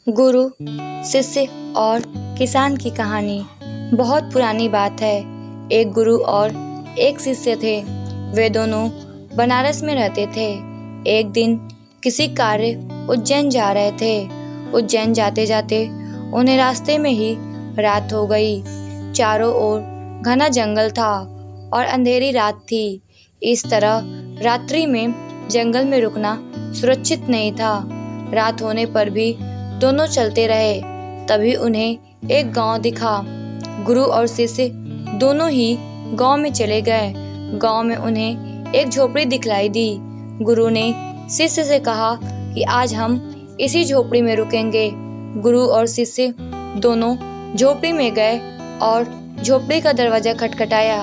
गुरु, शिष्य और किसान की कहानी बहुत पुरानी बात है। एक गुरु और एक शिष्य थे। वे दोनों बनारस में रहते थे। एक दिन किसी कार्य उज्जैन जा रहे थे। उज्जैन जाते जाते उन्हें रास्ते में ही रात हो गई। चारों ओर घना जंगल था और अंधेरी रात थी। इस तरह रात्रि में जंगल में रुकना सुरक्षित नहीं था। रात होने पर भी दोनों चलते रहे। तभी उन्हें एक गांव दिखा। गुरु और शिष्य दोनों ही गांव में चले गए। गांव में उन्हें एक झोपड़ी दिखलाई दी। गुरु ने शिष्य से कहा कि आज हम इसी झोपड़ी में रुकेंगे। गुरु और शिष्य दोनों झोपड़ी में गए और झोपड़ी का दरवाजा खटखटाया।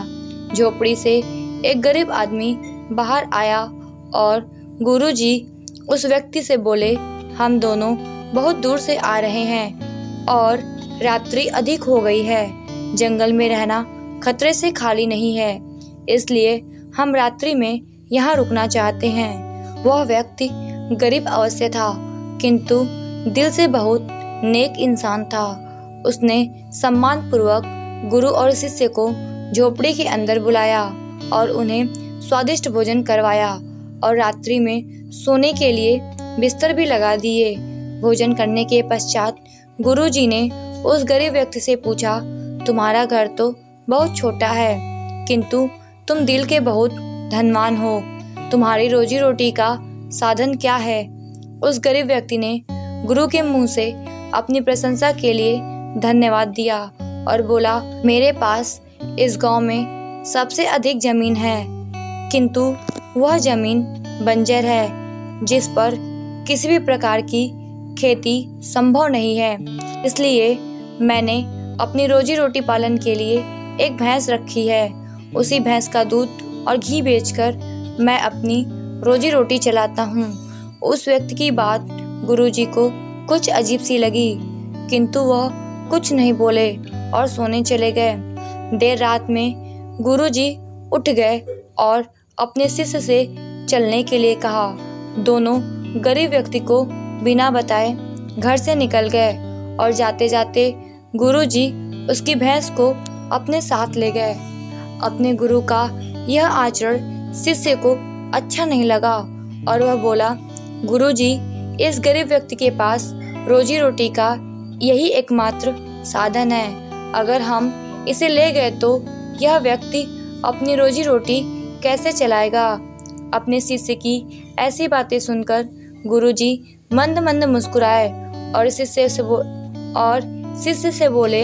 झोपड़ी से एक गरीब आदमी बाहर आया और गुरुजी उस व्यक्ति से बोले, हम दोनों बहुत दूर से आ रहे हैं और रात्रि अधिक हो गई है। जंगल में रहना खतरे से खाली नहीं है, इसलिए हम रात्रि में यहाँ रुकना चाहते हैं। वह व्यक्ति गरीब अवश्य था, किंतु दिल से बहुत नेक इंसान था। उसने सम्मान पूर्वक गुरु और शिष्य को झोपड़ी के अंदर बुलाया और उन्हें स्वादिष्ट भोजन करवाया और रात्रि में सोने के लिए बिस्तर भी लगा दिए। भोजन करने के पश्चात गुरुजी ने उस गरीब व्यक्ति से पूछा, तुम्हारा घर तो बहुत छोटा है, किंतु तुम दिल के बहुत धनवान हो। तुम्हारी रोजी रोटी का साधन क्या है? उस गरीब व्यक्ति ने गुरु के मुंह से अपनी प्रशंसा के लिए धन्यवाद दिया और बोला, मेरे पास इस गांव में सबसे अधिक जमीन है, किंतु वह जमीन बंजर है, जिस पर किसी भी प्रकार की खेती संभव नहीं है। इसलिए मैंने अपनी रोजी रोटी पालन के लिए एक भैंस रखी है। उसी भैंस का दूध और घी बेचकर मैं अपनी रोजी रोटी चलाता हूँ। उस व्यक्ति की बात गुरुजी को कुछ अजीब सी लगी, किंतु वह कुछ नहीं बोले और सोने चले गए। देर रात में गुरुजी उठ गए और अपने शिष्य से चलने के लिए कहा। दोनों गरीब व्यक्ति को बिना बताए घर से निकल गए और जाते जाते गुरुजी उसकी भैंस को अपने साथ ले गए। अपने गुरु का यह आचरण शिष्य को अच्छा नहीं लगा और वह बोला, गुरुजी, इस गरीब व्यक्ति के पास रोजी रोटी का यही एकमात्र साधन है। अगर हम इसे ले गए तो यह व्यक्ति अपनी रोजी रोटी कैसे चलाएगा? अपने शिष्य की ऐसी बातें सुनकर गुरुजी मंद मंद मुस्कुराए और शिष्य से बोले,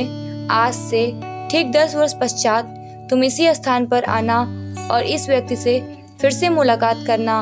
आज से ठीक 10 वर्ष पश्चात तुम इसी स्थान पर आना और इस व्यक्ति से फिर से मुलाकात करना।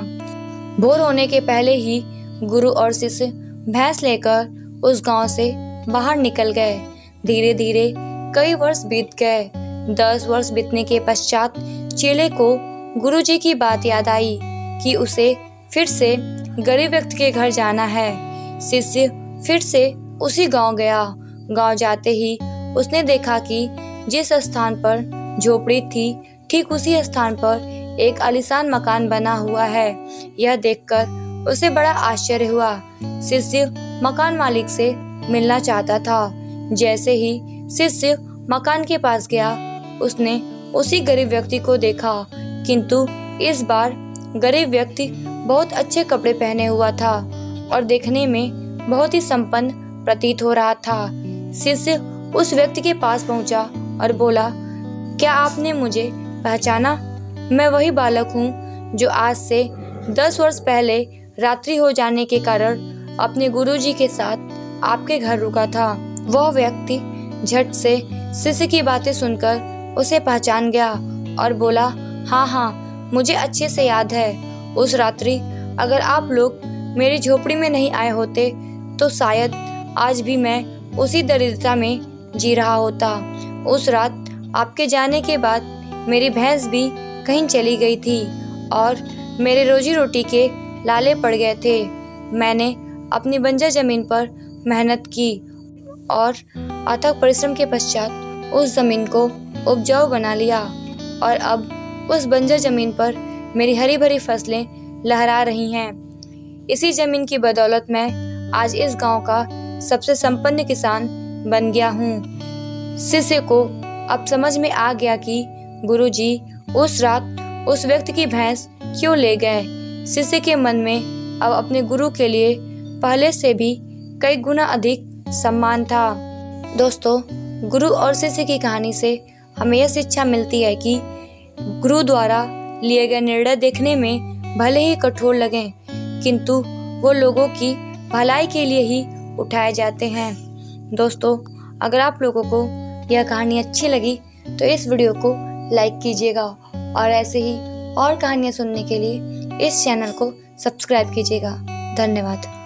भोर होने के पहले ही गुरु और शिष्य भैंस लेकर उस गांव से बाहर निकल गए। धीरे धीरे कई वर्ष बीत गए। 10 वर्ष बीतने के पश्चात चेले को गुरुजी की बात याद आई कि उसे फिर से गरीब व्यक्ति के घर जाना है। शिष्य फिर से उसी गांव गया। गांव जाते ही उसने देखा कि जिस स्थान पर झोपड़ी थी, ठीक उसी स्थान पर एक आलीशान मकान बना हुआ है। यह देखकर उसे बड़ा आश्चर्य हुआ। शिष्य मकान मालिक से मिलना चाहता था। जैसे ही शिष्य मकान के पास गया, उसने उसी गरीब व्यक्ति को देखा, किंतु इस बार गरीब व्यक्ति बहुत अच्छे कपड़े पहने हुआ था और देखने में बहुत ही संपन्न प्रतीत हो रहा था। शिष्य उस व्यक्ति के पास पहुंचा और बोला, क्या आपने मुझे पहचाना? मैं वही बालक हूँ जो आज से 10 वर्ष पहले रात्रि हो जाने के कारण अपने गुरुजी के साथ आपके घर रुका था। वह व्यक्ति झट से शिष्य की बातें सुनकर उसे पहचान गया और बोला, हाँ, मुझे अच्छे से याद है। उस रात्रि अगर आप लोग मेरी झोपड़ी में नहीं आए होते तो शायद आज भी मैं उसी दरिद्रता में जी रहा होता। उस रात आपके जाने के बाद मेरी भैंस भी कहीं चली गई थी और मेरे रोजी रोटी के लाले पड़ गए थे। मैंने अपनी बंजर जमीन पर मेहनत की और अथक परिश्रम के पश्चात उस जमीन को उपजाऊ बना लिया और अब उस बंजर जमीन पर मेरी हरी भरी फसलें लहरा रही हैं। इसी जमीन की बदौलत मैं आज इस गांव का सबसे संपन्न किसान बन गया हूँ। शिष्य को अब समझ में आ गया कि गुरुजी उस रात उस व्यक्ति की भैंस क्यों ले गए। शिष्य के मन में अब अपने गुरु के लिए पहले से भी कई गुना अधिक सम्मान था। दोस्तों, गुरु और शिष्य की कहानी से हमें यह शिक्षा मिलती है कि गुरु द्वारा लिए गए निर्णय देखने में भले ही कठोर लगें, किंतु वो लोगों की भलाई के लिए ही उठाए जाते हैं। दोस्तों, अगर आप लोगों को यह कहानी अच्छी लगी तो इस वीडियो को लाइक कीजिएगा और ऐसे ही और कहानियाँ सुनने के लिए इस चैनल को सब्सक्राइब कीजिएगा। धन्यवाद।